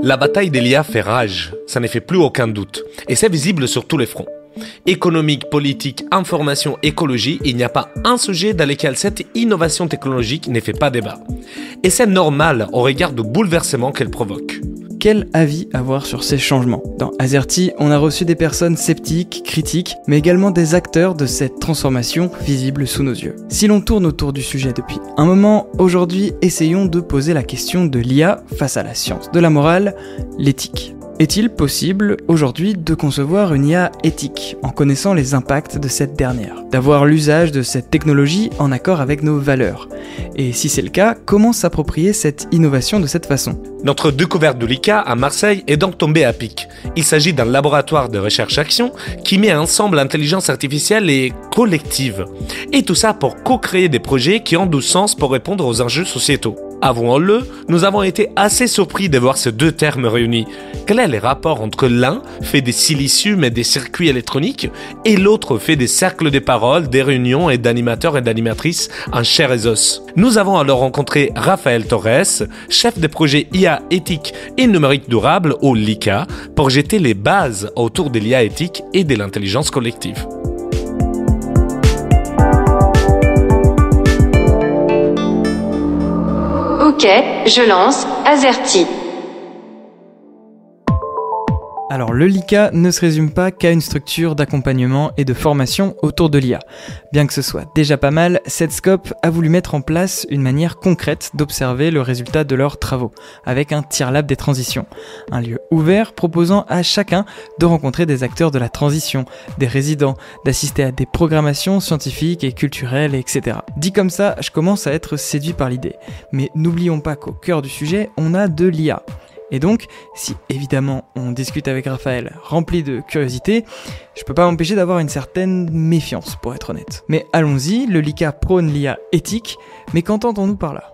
La bataille de l'IA fait rage, ça ne fait plus aucun doute. Et c'est visible sur tous les fronts. Économique, politique, information, écologie, il n'y a pas un sujet dans lequel cette innovation technologique ne fait pas débat. Et c'est normal au regard du bouleversement qu'elle provoque. Quel avis avoir sur ces changements ? Dans Azerty, on a reçu des personnes sceptiques, critiques, mais également des acteurs de cette transformation visible sous nos yeux. Si l'on tourne autour du sujet depuis un moment, aujourd'hui, essayons de poser la question de l'IA face à la science, de la morale, l'éthique. Est-il possible aujourd'hui de concevoir une IA éthique en connaissant les impacts de cette dernière, d'avoir l'usage de cette technologie en accord avec nos valeurs ? Et si c'est le cas, comment s'approprier cette innovation de cette façon ? Notre découverte de l'ICA à Marseille est donc tombée à pic. Il s'agit d'un laboratoire de recherche-action qui met ensemble l'intelligence artificielle et collective. Et tout ça pour co-créer des projets qui ont du sens pour répondre aux enjeux sociétaux. Avouons-le, nous avons été assez surpris de voir ces deux termes réunis. Quel est le rapport entre l'un fait des silicium et des circuits électroniques et l'autre fait des cercles de parole, des réunions et d'animateurs et d'animatrices en chair et os? Nous avons alors rencontré Raphaël Torres, chef de projet IA éthique et numérique durable au LICA, pour jeter les bases autour de l'IA éthique et de l'intelligence collective. Ok, je lance Azerty. Alors le LICA ne se résume pas qu'à une structure d'accompagnement et de formation autour de l'IA. Bien que ce soit déjà pas mal, Setscope a voulu mettre en place une manière concrète d'observer le résultat de leurs travaux, avec un Tier Lab des transitions. Un lieu ouvert proposant à chacun de rencontrer des acteurs de la transition, des résidents, d'assister à des programmations scientifiques et culturelles, etc. Dit comme ça, je commence à être séduit par l'idée. Mais n'oublions pas qu'au cœur du sujet, on a de l'IA. Et donc, si évidemment on discute avec Raphaël rempli de curiosité, je peux pas m'empêcher d'avoir une certaine méfiance pour être honnête. Mais allons-y, le LICA prône l'IA éthique, mais qu'entendons-nous par là ?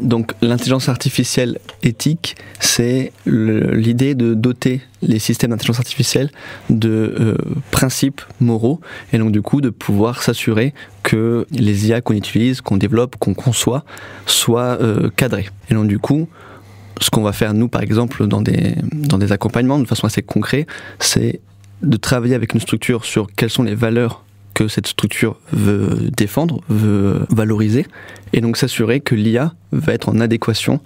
Donc l'intelligence artificielle éthique, c'est l'idée de doter les systèmes d'intelligence artificielle de principes moraux et donc du coup de pouvoir s'assurer que les IA qu'on utilise, qu'on développe, qu'on conçoit soient cadrés. Et donc du coup, ce qu'on va faire nous par exemple dans des accompagnements de façon assez concrète, c'est de travailler avec une structure sur quelles sont les valeurs que cette structure veut défendre, veut valoriser, et donc s'assurer que l'IA va être en adéquation,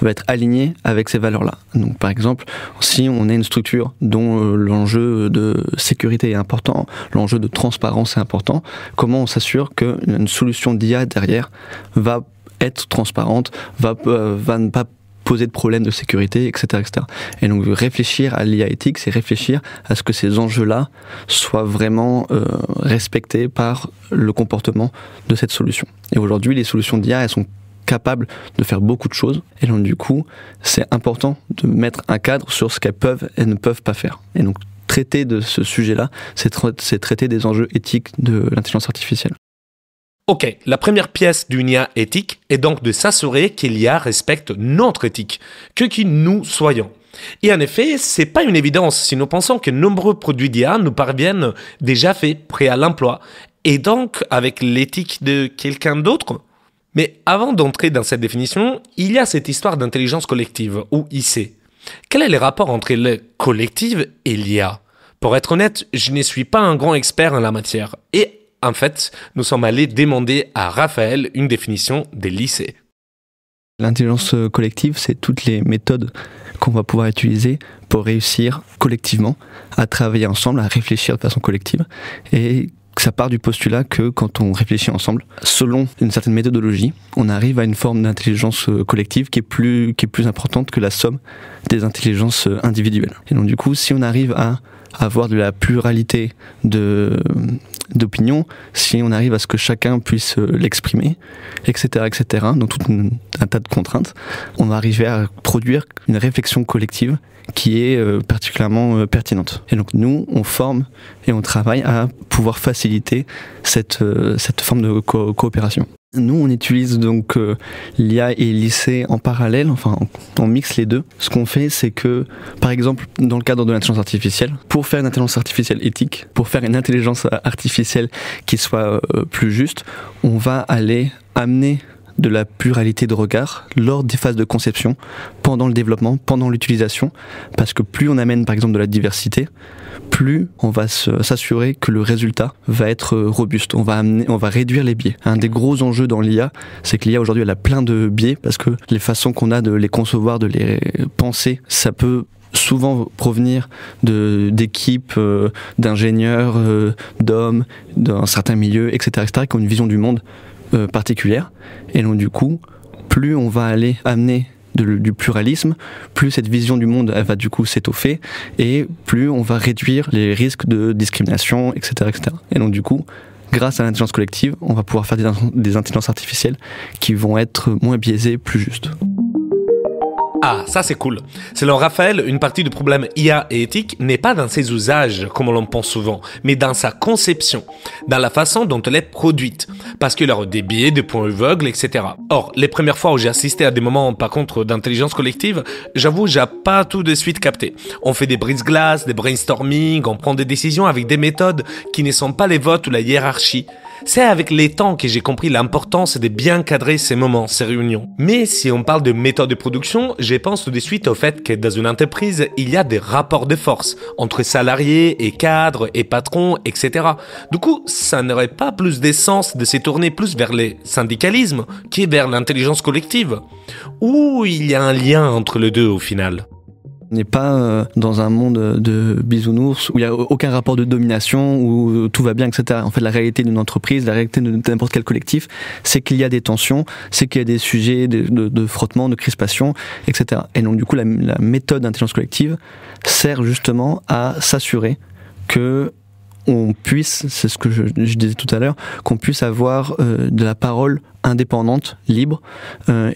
va être alignée avec ces valeurs-là. Donc par exemple, si on a une structure dont l'enjeu de sécurité est important, l'enjeu de transparence est important, comment on s'assure qu'une solution d'IA derrière va être transparente, va ne pas poser de problèmes de sécurité, etc., etc. Et donc réfléchir à l'IA éthique, c'est réfléchir à ce que ces enjeux-là soient vraiment respectés par le comportement de cette solution. Et aujourd'hui, les solutions d'IA, elles sont capables de faire beaucoup de choses. Et donc du coup, c'est important de mettre un cadre sur ce qu'elles peuvent et ne peuvent pas faire. Et donc traiter de ce sujet-là, c'est traiter des enjeux éthiques de l'intelligence artificielle. Ok, la première pièce d'une IA éthique est donc de s'assurer que l'IA respecte notre éthique, que qui nous soyons. Et en effet, c'est pas une évidence si nous pensons que nombreux produits d'IA nous parviennent déjà faits, prêts à l'emploi, et donc avec l'éthique de quelqu'un d'autre. Mais avant d'entrer dans cette définition, il y a cette histoire d'intelligence collective, ou IC. Quel est le rapport entre le collectif et l'IA ? Pour être honnête, je ne suis pas un grand expert en la matière, et en fait, nous sommes allés demander à Raphaël une définition de l'IC. L'intelligence collective, c'est toutes les méthodes qu'on va pouvoir utiliser pour réussir collectivement à travailler ensemble, à réfléchir de façon collective. Et ça part du postulat que quand on réfléchit ensemble, selon une certaine méthodologie, on arrive à une forme d'intelligence collective qui est plus importante que la somme des intelligences individuelles. Et donc du coup, si on arrive à avoir de la pluralité d'opinions, si on arrive à ce que chacun puisse l'exprimer, etc., donc tout un tas de contraintes, on va arriver à produire une réflexion collective qui est particulièrement pertinente. Et donc nous, on forme et on travaille à pouvoir faciliter cette forme de coopération. Nous, on utilise donc l'IA et l'IC en parallèle, enfin on mixe les deux. Ce qu'on fait, c'est que, par exemple, dans le cadre de l'intelligence artificielle, pour faire une intelligence artificielle éthique, pour faire une intelligence artificielle qui soit plus juste, on va aller amener de la pluralité de regard lors des phases de conception, pendant le développement, pendant l'utilisation, parce que plus on amène par exemple de la diversité, plus on va s'assurer que le résultat va être robuste. On va réduire les biais. Un des gros enjeux dans l'IA, c'est que l'IA aujourd'hui elle a plein de biais parce que les façons qu'on a de les concevoir, de les penser, ça peut souvent provenir d'équipes, d'ingénieurs, d'hommes, d'un certain milieu, etc., qui ont une vision du monde particulière. Et donc du coup, plus on va aller amener du pluralisme, plus cette vision du monde elle va du coup s'étoffer et plus on va réduire les risques de discrimination, etc., etc. Et donc du coup, grâce à l'intelligence collective, on va pouvoir faire des intelligences artificielles qui vont être moins biaisées, plus justes. Ah, ça c'est cool. Selon Raphaël, une partie du problème IA et éthique n'est pas dans ses usages, comme on l'en pense souvent, mais dans sa conception, dans la façon dont elle est produite, parce qu'il y a des biais, des points aveugles, etc. Or, les premières fois où j'ai assisté à des moments, par contre, d'intelligence collective, j'avoue, j'ai pas tout de suite capté. On fait des brise-glaces, des brainstorming, on prend des décisions avec des méthodes qui ne sont pas les votes ou la hiérarchie. C'est avec les temps que j'ai compris l'importance de bien cadrer ces moments, ces réunions. Mais si on parle de méthode de production, je pense tout de suite au fait que dans une entreprise, il y a des rapports de force entre salariés et cadres et patrons, etc. Du coup, ça n'aurait pas plus d'essence de se tourner plus vers le syndicalisme que vers l'intelligence collective. Ou il y a un lien entre les deux au final? On n'est pas dans un monde de bisounours où il n'y a aucun rapport de domination, où tout va bien, etc. En fait, la réalité d'une entreprise, la réalité de n'importe quel collectif, c'est qu'il y a des tensions, c'est qu'il y a des sujets de frottement, de crispation, etc. Et donc, du coup, la méthode d'intelligence collective sert justement à s'assurer que on puisse, c'est ce que je disais tout à l'heure, qu'on puisse avoir de la parole indépendante, libre.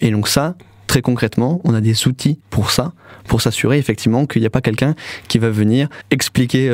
Et donc ça, très concrètement, on a des outils pour ça, pour s'assurer effectivement qu'il n'y a pas quelqu'un qui va venir expliquer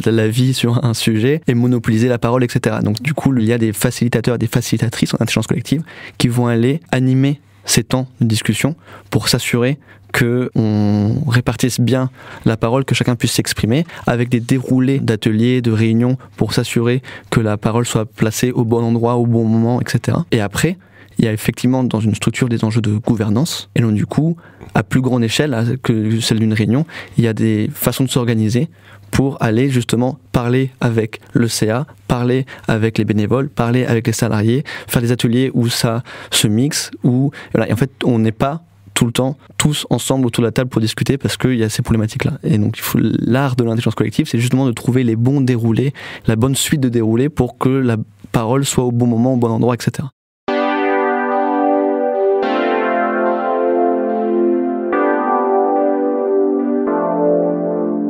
la vie sur un sujet et monopoliser la parole, etc. Donc du coup, il y a des facilitateurs et des facilitatrices en intelligence collective qui vont aller animer ces temps de discussion pour s'assurer qu'on répartisse bien la parole, que chacun puisse s'exprimer, avec des déroulés d'ateliers, de réunions, pour s'assurer que la parole soit placée au bon endroit, au bon moment, etc. Et après, il y a effectivement dans une structure des enjeux de gouvernance, et donc du coup, à plus grande échelle que celle d'une réunion, il y a des façons de s'organiser pour aller justement parler avec le CA, parler avec les bénévoles, parler avec les salariés, faire des ateliers où ça se mixe, où voilà, et en fait on n'est pas tout le temps tous ensemble autour de la table pour discuter parce qu'il y a ces problématiques-là. Et donc l'art de l'intelligence collective, c'est justement de trouver les bons déroulés, la bonne suite de déroulés pour que la parole soit au bon moment, au bon endroit, etc.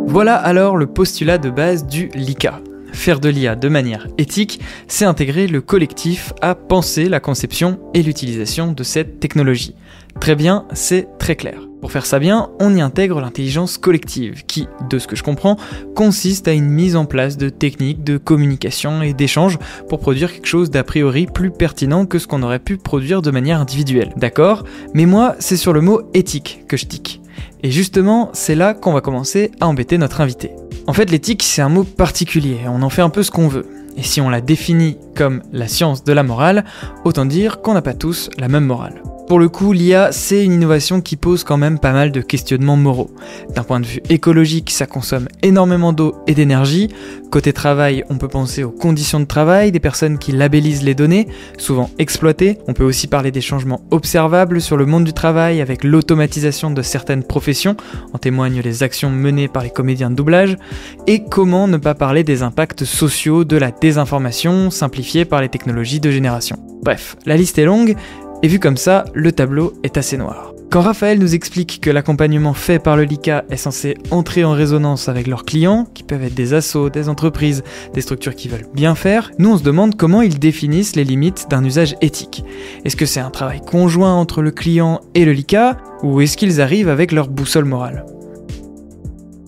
Voilà alors le postulat de base du LICA. Faire de l'IA de manière éthique, c'est intégrer le collectif à penser la conception et l'utilisation de cette technologie. Très bien, c'est très clair. Pour faire ça bien, on y intègre l'intelligence collective qui, de ce que je comprends, consiste à une mise en place de techniques de communication et d'échange pour produire quelque chose d'a priori plus pertinent que ce qu'on aurait pu produire de manière individuelle. D'accord ? Mais moi, c'est sur le mot éthique que je tique. Et justement, c'est là qu'on va commencer à embêter notre invité. En fait, l'éthique, c'est un mot particulier, on en fait un peu ce qu'on veut. Et si on la définit comme la science de la morale, autant dire qu'on n'a pas tous la même morale. Pour le coup, l'IA, c'est une innovation qui pose quand même pas mal de questionnements moraux. D'un point de vue écologique, ça consomme énormément d'eau et d'énergie. Côté travail, on peut penser aux conditions de travail des personnes qui labellisent les données, souvent exploitées. On peut aussi parler des changements observables sur le monde du travail avec l'automatisation de certaines professions, en témoignent les actions menées par les comédiens de doublage. Et comment ne pas parler des impacts sociaux de la désinformation simplifiée par les technologies de génération. Bref, la liste est longue, et vu comme ça, le tableau est assez noir. Quand Raphaël nous explique que l'accompagnement fait par le LICA est censé entrer en résonance avec leurs clients, qui peuvent être des assos, des entreprises, des structures qui veulent bien faire, nous on se demande comment ils définissent les limites d'un usage éthique. Est-ce que c'est un travail conjoint entre le client et le LICA, ou est-ce qu'ils arrivent avec leur boussole morale ?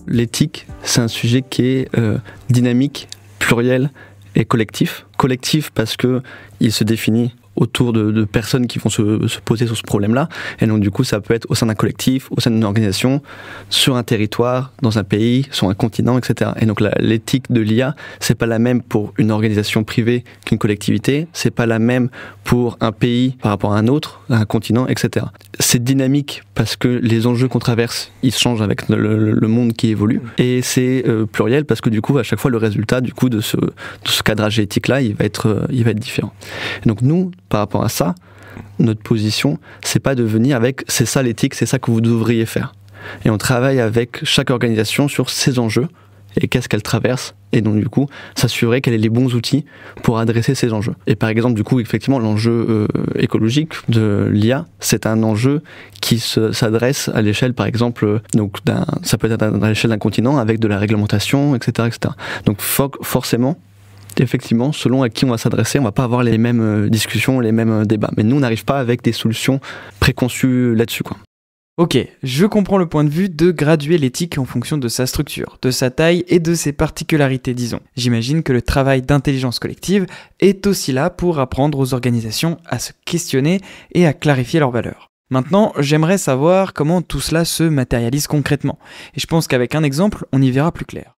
L'éthique, c'est un sujet qui est dynamique, pluriel et collectif. Collectif parce que il se définit autour de personnes qui vont se poser sur ce problème-là. Et donc du coup, ça peut être au sein d'un collectif, au sein d'une organisation, sur un territoire, dans un pays, sur un continent, etc. Et donc l'éthique de l'IA, c'est pas la même pour une organisation privée qu'une collectivité, c'est pas la même pour un pays par rapport à un autre, un continent, etc. C'est dynamique parce que les enjeux qu'on traverse, ils changent avec le monde qui évolue. Et c'est pluriel parce que du coup, à chaque fois, le résultat du coup de ce cadrage éthique-là, il va être différent. Et donc nous, par rapport à ça, notre position, c'est pas de venir avec c'est ça l'éthique, c'est ça que vous devriez faire. Et on travaille avec chaque organisation sur ses enjeux et qu'est-ce qu'elle traverse, et donc du coup s'assurer qu'elle ait les bons outils pour adresser ces enjeux. Et par exemple du coup effectivement l'enjeu écologique de l'IA, c'est un enjeu qui s'adresse à l'échelle par exemple ça peut être à l'échelle d'un continent avec de la réglementation, etc. Donc forcément, effectivement, selon à qui on va s'adresser, on va pas avoir les mêmes discussions, les mêmes débats. Mais nous, on n'arrive pas avec des solutions préconçues là-dessus, quoi. Ok, je comprends le point de vue de graduer l'éthique en fonction de sa structure, de sa taille et de ses particularités, disons. J'imagine que le travail d'intelligence collective est aussi là pour apprendre aux organisations à se questionner et à clarifier leurs valeurs. Maintenant, j'aimerais savoir comment tout cela se matérialise concrètement. Et je pense qu'avec un exemple, on y verra plus clair.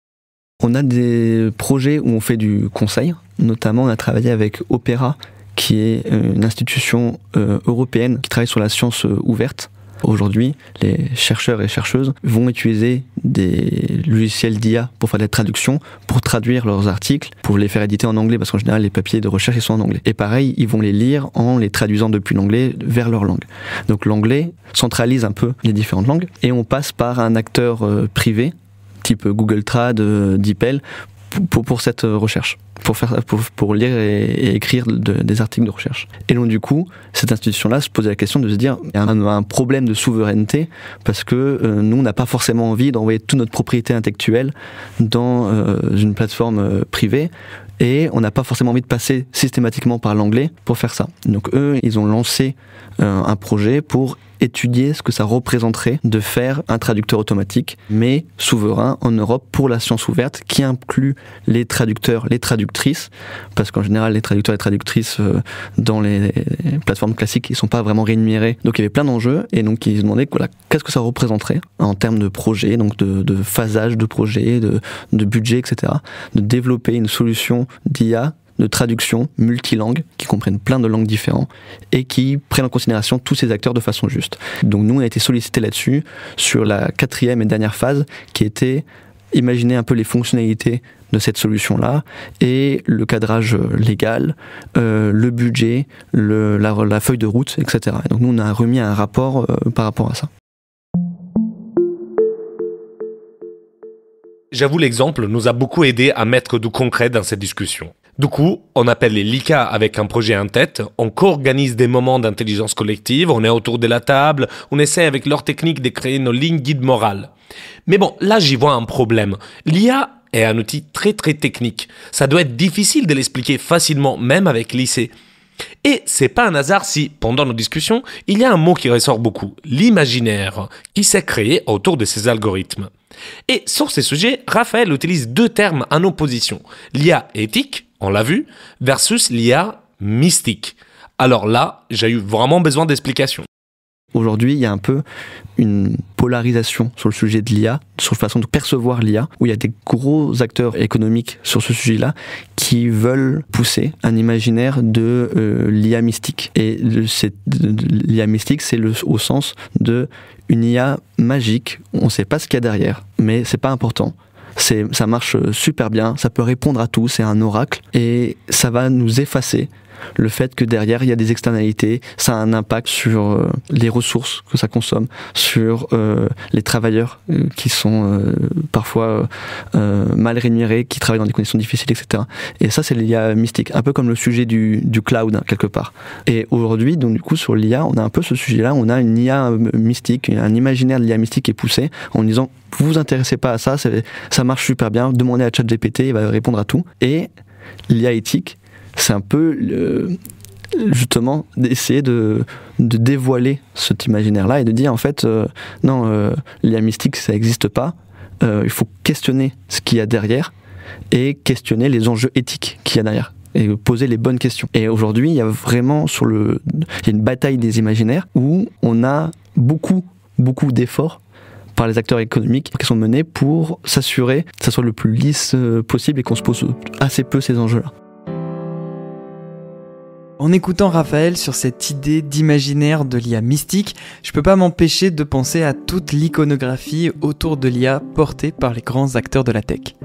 On a des projets où on fait du conseil. Notamment, on a travaillé avec Opera, qui est une institution européenne qui travaille sur la science ouverte. Aujourd'hui, les chercheurs et chercheuses vont utiliser des logiciels d'IA pour faire des traductions, pour traduire leurs articles, pour les faire éditer en anglais, parce qu'en général, les papiers de recherche, ils sont en anglais. Et pareil, ils vont les lire en les traduisant depuis l'anglais vers leur langue. Donc l'anglais centralise un peu les différentes langues, et on passe par un acteur privé, type Google Trad, DeepL, pour cette recherche, pour lire et écrire des articles de recherche. Et donc du coup, cette institution-là se posait la question de se dire, il y a un problème de souveraineté parce que nous, on n'a pas forcément envie d'envoyer toute notre propriété intellectuelle dans une plateforme privée. Et on n'a pas forcément envie de passer systématiquement par l'anglais pour faire ça. Donc eux, ils ont lancé un projet pour étudier ce que ça représenterait de faire un traducteur automatique, mais souverain en Europe pour la science ouverte, qui inclut les traducteurs, les traductrices, parce qu'en général, les traducteurs et traductrices dans les plateformes classiques, ils sont pas vraiment rémunérés. Donc il y avait plein d'enjeux, et donc ils se demandaient qu'est-ce que ça représenterait en termes de projet, donc de phasage de projet, de budget, etc. De développer une solution d'IA, de traduction multilangue, qui comprennent plein de langues différentes et qui prennent en considération tous ces acteurs de façon juste. Donc nous, on a été sollicités là-dessus sur la 4e et dernière phase, qui était imaginer un peu les fonctionnalités de cette solution-là et le cadrage légal, le budget, la feuille de route, etc. Et donc nous, on a remis un rapport par rapport à ça. J'avoue, l'exemple nous a beaucoup aidé à mettre du concret dans cette discussion. Du coup, on appelle les LICA avec un projet en tête, on co-organise des moments d'intelligence collective, on est autour de la table, on essaie avec leur technique de créer nos lignes guides morales. Mais bon, là j'y vois un problème. L'IA est un outil très très technique. Ça doit être difficile de l'expliquer facilement, même avec l'IC. Et c'est pas un hasard si, pendant nos discussions, il y a un mot qui ressort beaucoup, l'imaginaire, qui s'est créé autour de ces algorithmes. Et sur ces sujets, Raphaël utilise deux termes en opposition. L'IA éthique, on l'a vu, versus l'IA mystique. Alors là, j'ai eu vraiment besoin d'explications. Aujourd'hui, il y a un peu une polarisation sur le sujet de l'IA, sur la façon de percevoir l'IA, où il y a des gros acteurs économiques sur ce sujet-là qui veulent pousser un imaginaire de l'IA mystique. Et l'IA mystique, c'est au sens de une IA magique. On ne sait pas ce qu'il y a derrière, mais c'est pas important. Ça marche super bien, ça peut répondre à tout, c'est un oracle, et ça va nous effacer le fait que derrière il y a des externalités, ça a un impact sur les ressources que ça consomme, sur les travailleurs qui sont parfois mal rémunérés, qui travaillent dans des conditions difficiles, etc. Et ça, c'est l'IA mystique, un peu comme le sujet du cloud, hein, quelque part. Et aujourd'hui, donc du coup, sur l'IA, on a un peu ce sujet-là, on a une IA mystique, un imaginaire de l'IA mystique qui est poussé en disant vous vous intéressez pas à ça, ça marche super bien, demandez à ChatGPT, il va répondre à tout. Et l'IA éthique, c'est un peu justement d'essayer de dévoiler cet imaginaire-là et de dire en fait non, l'IA mystique ça n'existe pas, il faut questionner ce qu'il y a derrière et questionner les enjeux éthiques qu'il y a derrière. et poser les bonnes questions. Et aujourd'hui, il y a vraiment il y a une bataille des imaginaires où on a beaucoup d'efforts par les acteurs économiques qui sont menés pour s'assurer que ça soit le plus lisse possible et qu'on se pose assez peu ces enjeux-là. En écoutant Raphaël sur cette idée d'imaginaire de l'IA mystique, je peux pas m'empêcher de penser à toute l'iconographie autour de l'IA portée par les grands acteurs de la tech.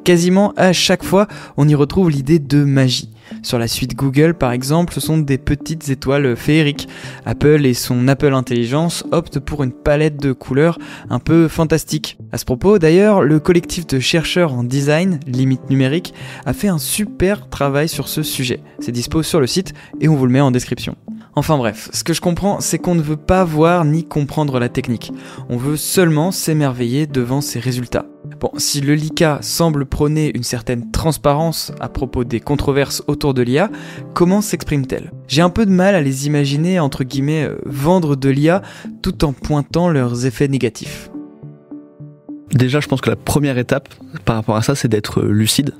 Quasiment à chaque fois, on y retrouve l'idée de magie. Sur la suite Google, par exemple, ce sont des petites étoiles féeriques. Apple et son Apple Intelligence optent pour une palette de couleurs un peu fantastique. À ce propos, d'ailleurs, le collectif de chercheurs en design, Limite Numérique, a fait un super travail sur ce sujet. C'est dispo sur le site et on vous le met en description. Enfin bref, ce que je comprends, c'est qu'on ne veut pas voir ni comprendre la technique. On veut seulement s'émerveiller devant ses résultats. Bon, si le LICA semble prôner une certaine transparence à propos des controverses autour de l'IA, comment s'exprime-t-elle ? J'ai un peu de mal à les imaginer, entre guillemets, vendre de l'IA tout en pointant leurs effets négatifs. Déjà, je pense que la première étape par rapport à ça, c'est d'être lucide.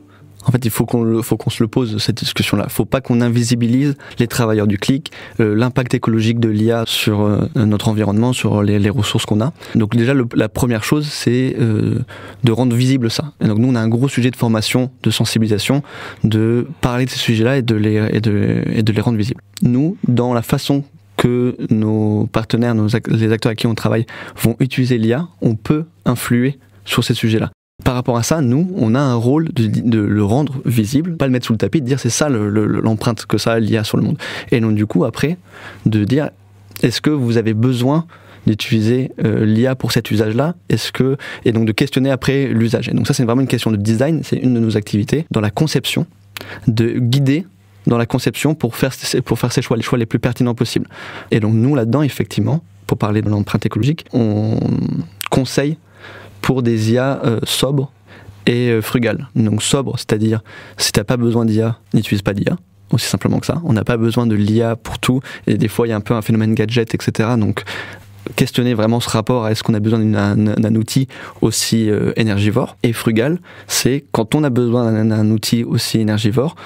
En fait, il faut qu'on se le pose, cette discussion-là. Il ne faut pas qu'on invisibilise les travailleurs du clic, l'impact écologique de l'IA sur notre environnement, sur les ressources qu'on a. Donc déjà, la première chose, c'est de rendre visible ça. Et donc nous, on a un gros sujet de formation, de sensibilisation, de parler de ces sujets-là et de les rendre visibles. Nous, dans la façon que nos partenaires, les acteurs avec qui on travaille vont utiliser l'IA, on peut influer sur ces sujets-là. Par rapport à ça, nous, on a un rôle de le rendre visible, pas le mettre sous le tapis, de dire c'est ça l'empreinte que ça a l'IA sur le monde. Et donc du coup, après, de dire est-ce que vous avez besoin d'utiliser l'IA pour cet usage-là ? Et donc de questionner après l'usage. Et donc ça, c'est vraiment une question de design, c'est une de nos activités, dans la conception, de guider dans la conception pour faire ses choix, les choix les plus pertinents possibles. Et donc nous, là-dedans, effectivement, pour parler de l'empreinte écologique, on conseille pour des IA sobres et frugales. Donc sobre, c'est-à-dire si t'as pas besoin d'IA, n'utilise pas d'IA, aussi simplement que ça. On n'a pas besoin de l'IA pour tout, et des fois il y a un peu un phénomène gadget, etc. Donc questionner vraiment ce rapport à est-ce qu'on a besoin d'un outil aussi énergivore. Et frugal, c'est quand on a besoin d'un outil aussi énergivore,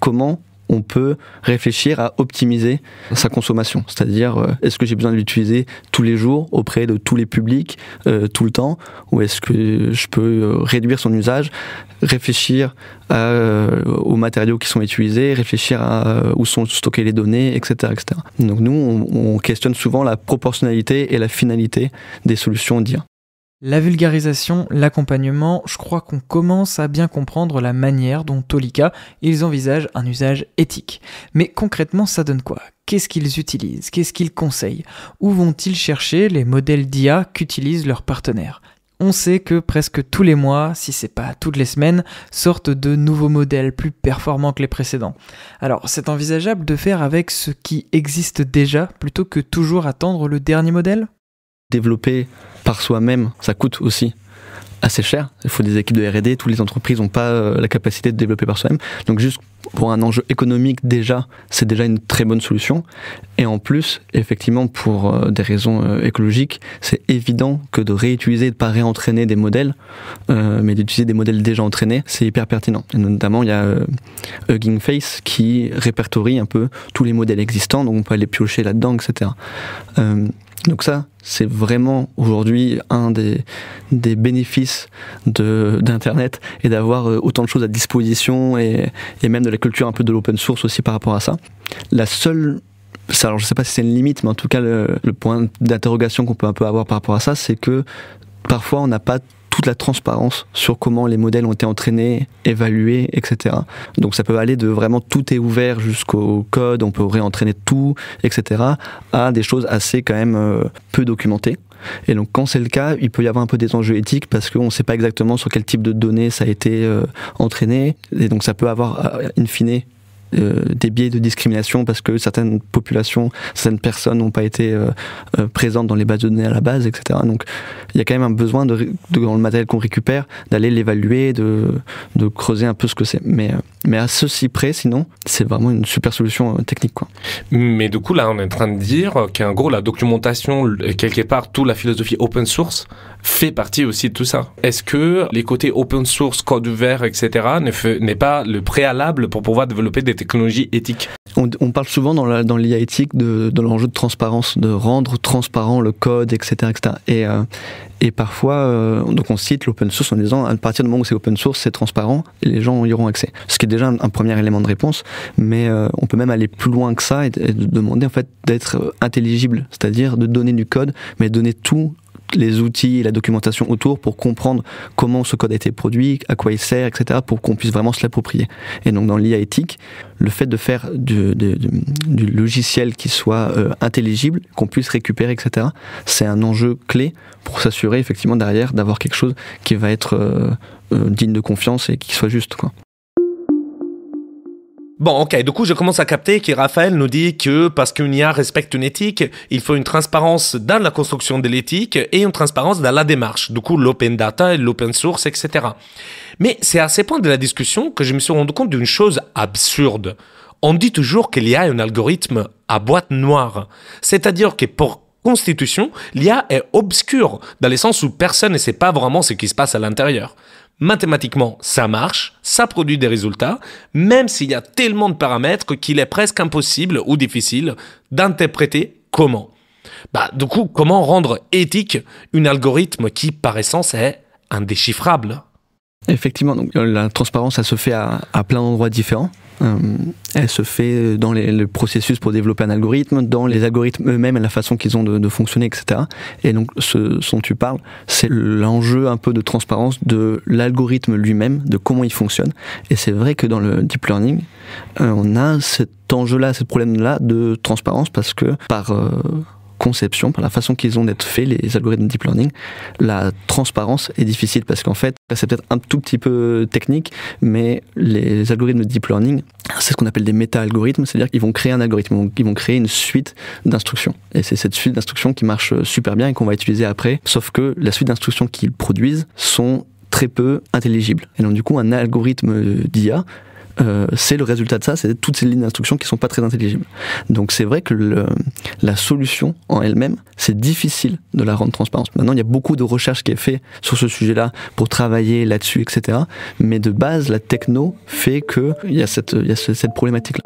comment on peut réfléchir à optimiser sa consommation. C'est-à-dire, est-ce que j'ai besoin de l'utiliser tous les jours, auprès de tous les publics, tout le temps, ou est-ce que je peux réduire son usage, réfléchir aux matériaux qui sont utilisés, réfléchir à où sont stockées les données, etc. etc. Donc nous, on questionne souvent la proportionnalité et la finalité des solutions d'IA. La vulgarisation, l'accompagnement, je crois qu'on commence à bien comprendre la manière dont Tolika, ils envisagent un usage éthique. Mais concrètement, ça donne quoi ? Qu'est-ce qu'ils utilisent ? Qu'est-ce qu'ils conseillent ? Où vont-ils chercher les modèles d'IA qu'utilisent leurs partenaires ? On sait que presque tous les mois, si c'est pas toutes les semaines, sortent de nouveaux modèles plus performants que les précédents. Alors, c'est envisageable de faire avec ce qui existe déjà plutôt que toujours attendre le dernier modèle ? Développer par soi-même, ça coûte aussi assez cher. Il faut des équipes de R&D, toutes les entreprises n'ont pas la capacité de développer par soi-même. Donc juste pour un enjeu économique déjà, c'est déjà une très bonne solution. Et en plus, effectivement, pour des raisons écologiques, c'est évident que de réutiliser, de ne pas réentraîner des modèles, mais d'utiliser des modèles déjà entraînés, c'est hyper pertinent. Et notamment, il y a Hugging Face qui répertorie un peu tous les modèles existants, donc on peut aller piocher là-dedans, etc. Donc ça, c'est vraiment aujourd'hui un des bénéfices d'Internet et d'avoir autant de choses à disposition et même de la culture un peu de l'open source aussi par rapport à ça. La seule, alors je sais pas si c'est une limite, mais en tout cas le point d'interrogation qu'on peut un peu avoir par rapport à ça, c'est que parfois on n'a pas toute la transparence sur comment les modèles ont été entraînés, évalués, etc. Donc ça peut aller de vraiment tout est ouvert jusqu'au code, on peut réentraîner tout, etc. à des choses assez quand même peu documentées. Et donc quand c'est le cas, il peut y avoir un peu des enjeux éthiques parce qu'on ne sait pas exactement sur quel type de données ça a été entraîné. Et donc ça peut avoir, in fine, des biais de discrimination parce que certaines populations, certaines personnes n'ont pas été présentes dans les bases de données à la base, etc. Donc il y a quand même un besoin dans le matériel qu'on récupère, d'aller l'évaluer, de creuser un peu ce que c'est. Mais à ceci près, sinon, c'est vraiment une super solution technique, quoi. Mais du coup, là, on est en train de dire qu'en gros, la documentation, quelque part, toute la philosophie open source fait partie aussi de tout ça. Est-ce que les côtés open source, code ouvert, etc. n'est pas le préalable pour pouvoir développer des technologies éthiques? On parle souvent dans l'IA éthique de l'enjeu de transparence, de rendre transparent le code, etc. Et parfois, donc on cite l'open source en disant à partir du moment où c'est open source, c'est transparent et les gens y auront accès. Ce qui est déjà un premier élément de réponse, mais on peut même aller plus loin que ça et demander en fait d'être intelligible, c'est-à-dire de donner du code, mais de donner tous les outils et la documentation autour pour comprendre comment ce code a été produit, à quoi il sert, etc., pour qu'on puisse vraiment se l'approprier. Et donc dans l'IA éthique, le fait de faire du logiciel qui soit intelligible, qu'on puisse récupérer, etc., c'est un enjeu clé pour s'assurer effectivement derrière d'avoir quelque chose qui va être digne de confiance et qui soit juste, quoi. Bon, ok, du coup, je commence à capter que Raphaël nous dit que parce qu'une IA respecte une éthique, il faut une transparence dans la construction de l'éthique et une transparence dans la démarche. Du coup, l'open data et l'open source, etc. Mais c'est à ces points de la discussion que je me suis rendu compte d'une chose absurde. On dit toujours que l'IA est un algorithme à boîte noire. C'est-à-dire que pour constitution, l'IA est obscure, dans le sens où personne ne sait pas vraiment ce qui se passe à l'intérieur. Mathématiquement, ça marche, ça produit des résultats, même s'il y a tellement de paramètres qu'il est presque impossible ou difficile d'interpréter comment. Du coup, comment rendre éthique un algorithme qui, par essence, est indéchiffrable ? Effectivement, donc la transparence, elle se fait à plein d'endroits différents. Elle se fait dans le processus pour développer un algorithme, dans les algorithmes eux-mêmes et la façon qu'ils ont de fonctionner, etc. Et donc, ce dont tu parles, c'est l'enjeu un peu de transparence de l'algorithme lui-même, de comment il fonctionne. Et c'est vrai que dans le deep learning, on a cet enjeu-là, ce problème-là de transparence parce que par conception, par la façon qu'ils ont d'être faits, les algorithmes de deep learning, la transparence est difficile parce qu'en fait, c'est peut-être un tout petit peu technique, mais les algorithmes de deep learning, c'est ce qu'on appelle des méta-algorithmes, c'est-à-dire qu'ils vont créer un algorithme, ils vont créer une suite d'instructions. Et c'est cette suite d'instructions qui marche super bien et qu'on va utiliser après, sauf que la suite d'instructions qu'ils produisent sont très peu intelligibles. Et donc du coup, un algorithme d'IA, c'est le résultat de ça, c'est toutes ces lignes d'instruction qui sont pas très intelligibles. Donc c'est vrai que la solution en elle-même, c'est difficile de la rendre transparente. Maintenant, il y a beaucoup de recherches qui est fait sur ce sujet-là pour travailler là-dessus, etc. Mais de base, la techno fait qu'il y a cette problématique-là.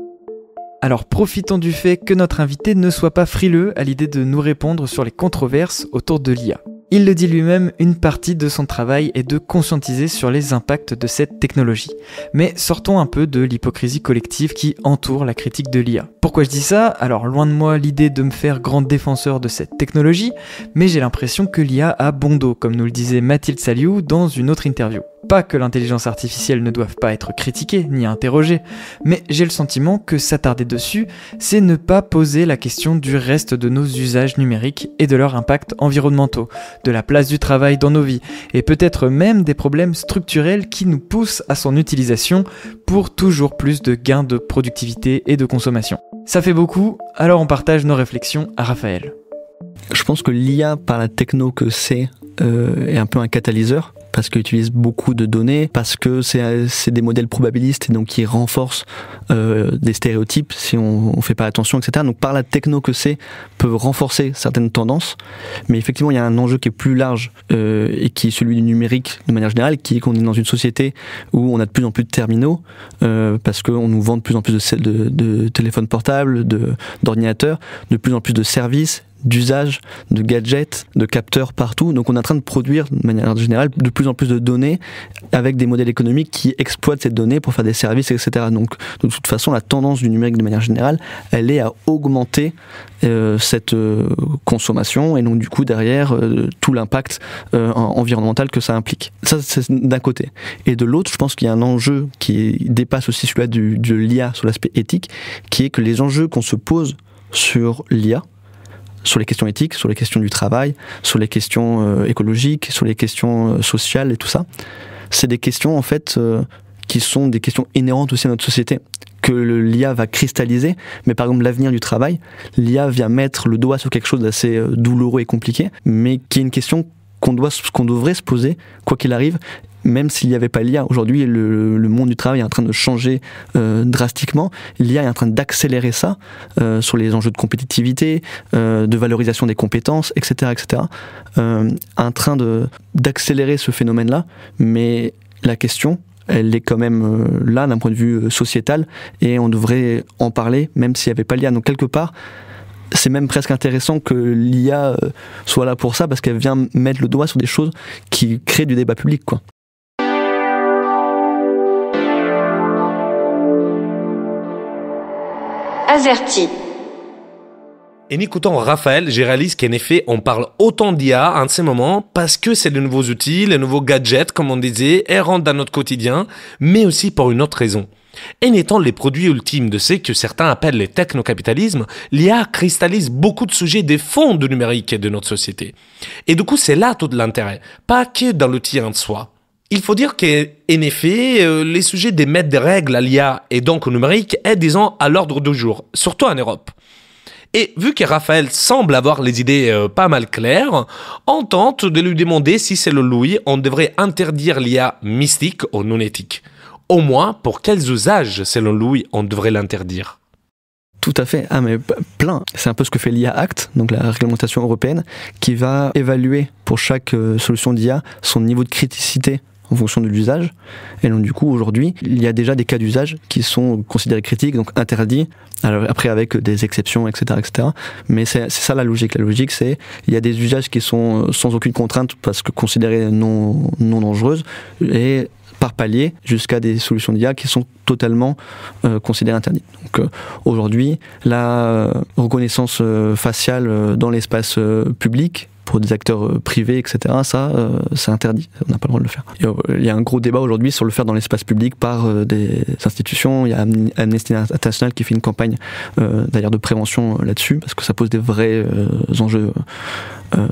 Alors profitons du fait que notre invité ne soit pas frileux à l'idée de nous répondre sur les controverses autour de l'IA. Il le dit lui-même, une partie de son travail est de conscientiser sur les impacts de cette technologie. Mais sortons un peu de l'hypocrisie collective qui entoure la critique de l'IA. Pourquoi je dis ça ? Alors loin de moi l'idée de me faire grand défenseur de cette technologie, mais j'ai l'impression que l'IA a bon dos, comme nous le disait Mathilde Saliou dans une autre interview. Pas que l'intelligence artificielle ne doive pas être critiquée ni interrogée, mais j'ai le sentiment que s'attarder dessus, c'est ne pas poser la question du reste de nos usages numériques et de leurs impacts environnementaux, de la place du travail dans nos vies, et peut-être même des problèmes structurels qui nous poussent à son utilisation pour toujours plus de gains de productivité et de consommation. Ça fait beaucoup, alors on partage nos réflexions à Raphaël. Je pense que l'IA, par la techno que c'est, est un peu un catalyseur, parce qu'il utilise beaucoup de données, parce que c'est des modèles probabilistes et donc qui renforcent des stéréotypes si on fait pas attention, etc. Donc par la techno que c'est, peuvent renforcer certaines tendances, mais effectivement il y a un enjeu qui est plus large et qui est celui du numérique de manière générale, qui est qu'on est dans une société où on a de plus en plus de terminaux, parce qu'on nous vend de plus en plus de téléphones portables, d'ordinateurs, de plus en plus de services, d'usage, de gadgets, de capteurs partout. Donc on est en train de produire de manière générale de plus en plus de données avec des modèles économiques qui exploitent ces données pour faire des services, etc. Donc de toute façon, la tendance du numérique de manière générale, elle est à augmenter cette consommation et donc du coup derrière tout l'impact environnemental que ça implique. Ça c'est d'un côté. Et de l'autre, je pense qu'il y a un enjeu qui dépasse aussi celui-là de l'IA sur l'aspect éthique, qui est que les enjeux qu'on se pose sur l'IA, sur les questions éthiques, sur les questions du travail, sur les questions écologiques, sur les questions sociales et tout ça. C'est des questions en fait qui sont des questions inhérentes aussi à notre société, que l'IA va cristalliser, mais par exemple l'avenir du travail, l'IA vient mettre le doigt sur quelque chose d'assez douloureux et compliqué, mais qui est une question qu'on devrait se poser, quoi qu'il arrive, même s'il n'y avait pas l'IA. Aujourd'hui, le monde du travail est en train de changer drastiquement. L'IA est en train d'accélérer ça sur les enjeux de compétitivité, de valorisation des compétences, etc. etc. En train d'accélérer ce phénomène-là, mais la question, elle est quand même là d'un point de vue sociétal, et on devrait en parler même s'il n'y avait pas l'IA. Donc quelque part, c'est même presque intéressant que l'IA soit là pour ça, parce qu'elle vient mettre le doigt sur des choses qui créent du débat public, quoi. Azerty. En écoutant Raphaël, j'ai réalisé qu'en effet, on parle autant d'IA en ce moment parce que c'est de nouveaux outils, les nouveaux gadgets, comme on disait, et rentrent dans notre quotidien, mais aussi pour une autre raison. En étant les produits ultimes de ce que certains appellent le technocapitalisme, l'IA cristallise beaucoup de sujets des fonds du numérique et de notre société. Et du coup, c'est là tout l'intérêt, pas que dans l'outil en soi. Il faut dire qu'en effet, les sujets d'émettre des règles à l'IA et donc au numérique est, disons, à l'ordre du jour, surtout en Europe. Et vu que Raphaël semble avoir les idées pas mal claires, on tente de lui demander si selon lui, on devrait interdire l'IA mystique ou non éthique. Au moins, pour quels usages, selon lui, on devrait l'interdire? Tout à fait, mais plein. C'est un peu ce que fait l'IA Act, donc la réglementation européenne, qui va évaluer pour chaque solution d'IA son niveau de criticité en fonction de l'usage. Et donc du coup, aujourd'hui, il y a déjà des cas d'usage qui sont considérés critiques, donc interdits, alors après avec des exceptions, etc. etc. Mais c'est ça la logique. La logique, c'est il y a des usages qui sont sans aucune contrainte parce que considérés non dangereuses, et par palier jusqu'à des solutions d'IA qui sont totalement considérées interdites. Donc aujourd'hui, la reconnaissance faciale dans l'espace public pour des acteurs privés, etc., ça, c'est interdit. On n'a pas le droit de le faire. Il y a un gros débat aujourd'hui sur le faire dans l'espace public par des institutions. Il y a Amnesty International qui fait une campagne d'ailleurs de prévention là-dessus, parce que ça pose des vrais enjeux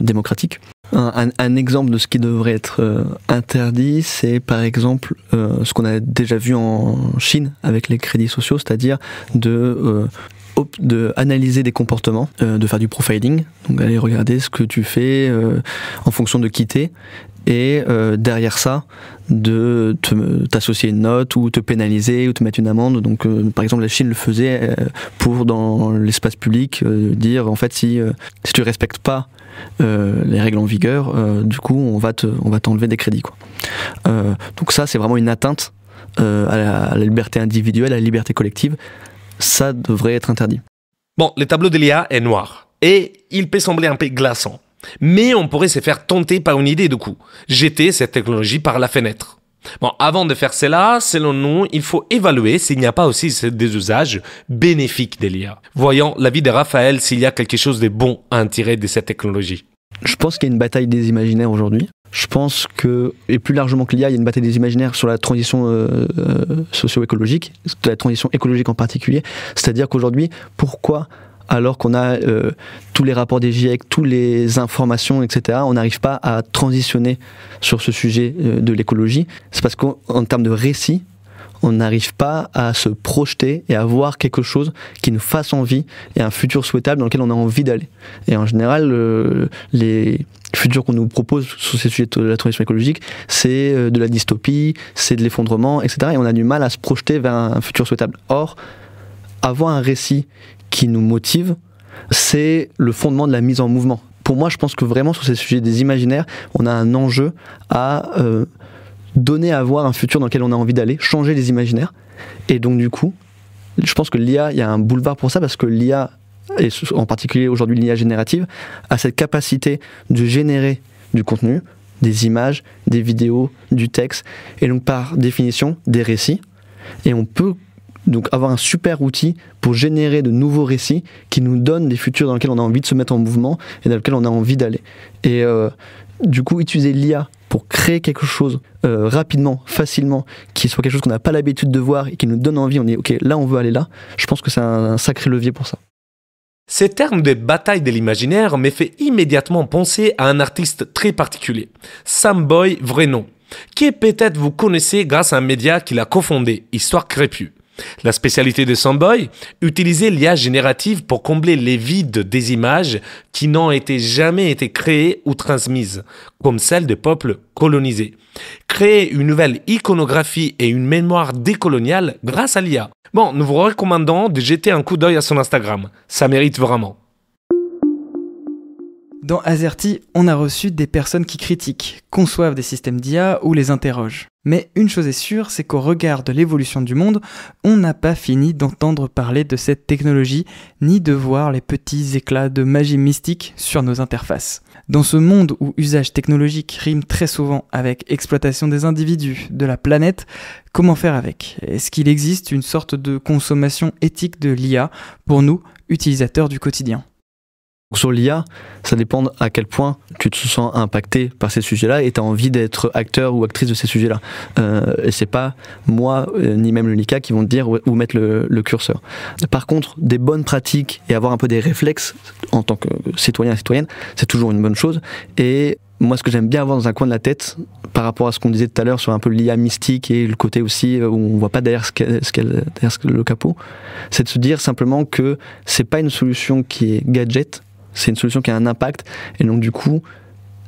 démocratiques. Un exemple de ce qui devrait être interdit, c'est par exemple ce qu'on a déjà vu en Chine avec les crédits sociaux, c'est-à-dire de analyser des comportements, de faire du profiling, donc aller regarder ce que tu fais en fonction de qui t'es, et derrière ça, de t'associer une note ou te pénaliser ou te mettre une amende. Donc par exemple la Chine le faisait pour dans l'espace public dire en fait si tu respectes pas les règles en vigueur, du coup on va t'enlever des crédits, quoi. Donc ça c'est vraiment une atteinte à la liberté individuelle, à la liberté collective. Ça devrait être interdit. Bon, le tableau de l'IA est noir et il peut sembler un peu glaçant. Mais on pourrait se faire tenter par une idée du coup, jeter cette technologie par la fenêtre. Bon, avant de faire cela, selon nous, il faut évaluer s'il n'y a pas aussi des usages bénéfiques de l'IA. Voyons l'avis de Raphaël s'il y a quelque chose de bon à en tirer de cette technologie. Je pense qu'il y a une bataille des imaginaires aujourd'hui. Je pense que, et plus largement que l'IA, il y a une bataille des imaginaires sur la transition socio-écologique, la transition écologique en particulier. C'est-à-dire qu'aujourd'hui, pourquoi, alors qu'on a tous les rapports des GIEC, toutes les informations, etc., on n'arrive pas à transitionner sur ce sujet de l'écologie? C'est parce qu'en termes de récit, on n'arrive pas à se projeter et à voir quelque chose qui nous fasse envie et un futur souhaitable dans lequel on a envie d'aller. Et en général, les futurs qu'on nous propose sur ces sujets de la transition écologique, c'est de la dystopie, c'est de l'effondrement, etc. Et on a du mal à se projeter vers un futur souhaitable. Or, avoir un récit qui nous motive, c'est le fondement de la mise en mouvement. Pour moi, je pense que vraiment sur ces sujets des imaginaires, on a un enjeu à donner à voir un futur dans lequel on a envie d'aller, changer les imaginaires. Et donc du coup, je pense que l'IA, il y a un boulevard pour ça, parce que l'IA, et en particulier aujourd'hui l'IA générative, a cette capacité de générer du contenu, des images, des vidéos, du texte, et donc par définition des récits. Et on peut donc avoir un super outil pour générer de nouveaux récits qui nous donnent des futurs dans lesquels on a envie de se mettre en mouvement et dans lesquels on a envie d'aller. Et du coup, utiliser l'IA pour créer quelque chose rapidement, facilement, qui soit quelque chose qu'on n'a pas l'habitude de voir et qui nous donne envie, on dit ok, là on veut aller là, je pense que c'est un sacré levier pour ça. Ces termes de bataille de l'imaginaire me fait immédiatement penser à un artiste très particulier, Sam Boy, vrai nom, qui peut-être vous connaissez grâce à un média qu'il a cofondé, Histoire Crépue. La spécialité de Sandboy, utiliser l'IA générative pour combler les vides des images qui n'ont jamais été créées ou transmises, comme celles de peuples colonisés. Créer une nouvelle iconographie et une mémoire décoloniale grâce à l'IA. Bon, nous vous recommandons de jeter un coup d'œil à son Instagram. Ça mérite vraiment. Dans Azerty, on a reçu des personnes qui critiquent, conçoivent des systèmes d'IA ou les interrogent. Mais une chose est sûre, c'est qu'au regard de l'évolution du monde, on n'a pas fini d'entendre parler de cette technologie, ni de voir les petits éclats de magie mystique sur nos interfaces. Dans ce monde où usage technologique rime très souvent avec exploitation des individus, de la planète, comment faire avec ? Est-ce qu'il existe une sorte de consommation éthique de l'IA pour nous, utilisateurs du quotidien ? Sur l'IA, ça dépend à quel point tu te sens impacté par ces sujets-là et tu as envie d'être acteur ou actrice de ces sujets-là. Et c'est pas moi, ni même le LICA qui vont te dire où mettre le curseur. Par contre, des bonnes pratiques et avoir un peu des réflexes en tant que citoyen et citoyenne, c'est toujours une bonne chose. Et moi, ce que j'aime bien avoir dans un coin de la tête, par rapport à ce qu'on disait tout à l'heure sur un peu l'IA mystique et le côté aussi où on voit pas derrière le capot, c'est de se dire simplement que c'est pas une solution qui est gadget, c'est une solution qui a un impact, et donc du coup,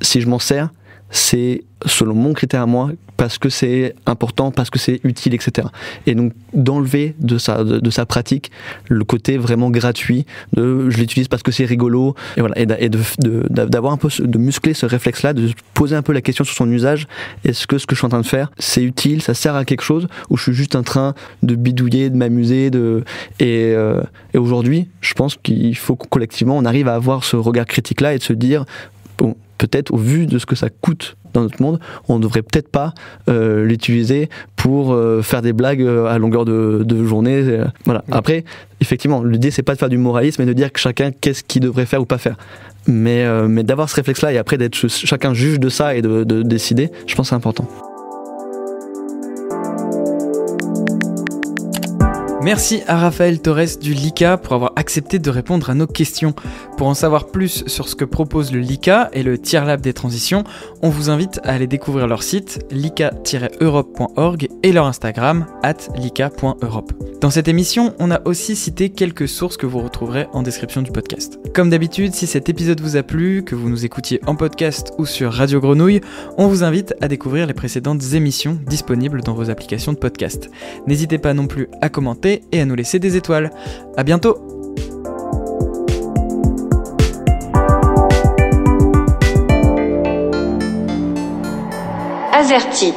si je m'en sers, c'est selon mon critère à moi, parce que c'est important, parce que c'est utile, etc. Et donc d'enlever de sa pratique le côté vraiment gratuit, de je l'utilise parce que c'est rigolo, et voilà, et d'avoir un peu, de muscler ce réflexe-là, de poser un peu la question sur son usage. Est-ce que ce que je suis en train de faire, c'est utile, ça sert à quelque chose, ou je suis juste en train de bidouiller, de m'amuser, et aujourd'hui, je pense qu'il faut que collectivement on arrive à avoir ce regard critique-là et de se dire, bon, peut-être au vu de ce que ça coûte dans notre monde, on ne devrait peut-être pas l'utiliser pour faire des blagues à longueur de journée. Voilà. Après, effectivement, l'idée c'est pas de faire du moralisme et de dire que chacun qu'est-ce qu'il devrait faire ou pas faire. Mais d'avoir ce réflexe-là et après d'être chacun juge de ça et de décider, je pense que c'est important. Merci à Raphaël Torres du LICA pour avoir accepté de répondre à nos questions. Pour en savoir plus sur ce que propose le LICA et le Tiers Lab des transitions, on vous invite à aller découvrir leur site lica-europe.org et leur Instagram @lica.europe. Dans cette émission, on a aussi cité quelques sources que vous retrouverez en description du podcast. Comme d'habitude, si cet épisode vous a plu, que vous nous écoutiez en podcast ou sur Radio Grenouille, on vous invite à découvrir les précédentes émissions disponibles dans vos applications de podcast. N'hésitez pas non plus à commenter et à nous laisser des étoiles. À bientôt! Azerty.